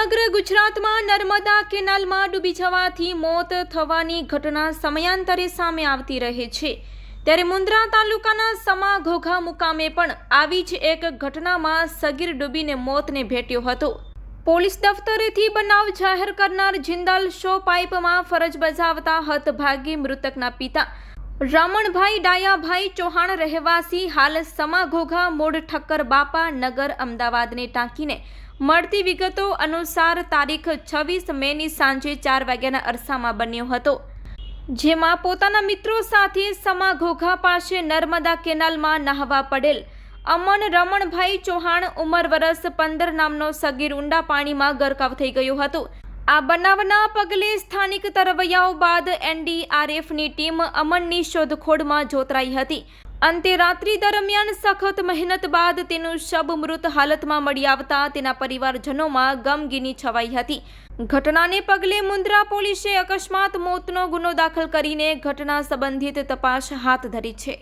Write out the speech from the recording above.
સમગ્ર ગુજરાતમાં નર્મદા કેનાલમાં ડૂબી જવાથી મોત થવાની ઘટના સમયાંતરે સામે આવતી રહે છે। ત્યારે મુન્દ્રા તાલુકાના સમા ઘોઘા મુકામે પણ આવી જ એક ઘટનામાં સગીર ડૂબીને મોતને ભેટ્યો હતો। પોલીસ દફતરેથી બનાવ જાહેર કરનાર જિંદાલ શો પાઇપમાં ફરજ બજાવતા હતભાગી મૃતકના પિતા રમણભાઈ ડાયાભાઈ ચૌહાણ રહેવાસી હાલ સમા ઘોઘા મોડ ઠક્કર બાપા નગર અમદાવાદને ટાંકીને મળતી વિગતો અનુસાર તારીખ 26 મેની સાંજે 4 વાગ્યાના અરસામાં બન્યો હતો, જેમાં પોતાના મિત્રો સાથે સમા ઘોઘા પાસે નર્મદા કેનાલમાં નહાવા પડેલ અમન રમણભાઈ ચૌહાણ ઉંમર વર્ષ 15 નામનો સગીર ઊંડા પાણીમાં ગરકાવ થઈ ગયો હતો। આ બનાવના પગલે સ્થાનિક તરવૈયાઓ બાદ NDRFની ટીમ અમનની શોધખોળમાં જોતરાઈ હતી। અંતે રાત્રિ દરમિયાન સખત મહેનત બાદ તેનું શબ મૃત હાલતમાં મળી આવતા તેના પરિવારજનોમાં ગમગીની છવાઈ હતી। ઘટનાને પગલે મુન્દ્રા પોલીસે અકસ્માત મોતનો ગુનો દાખલ કરીને ઘટના સંબંધિત તપાસ હાથ ધરી છે।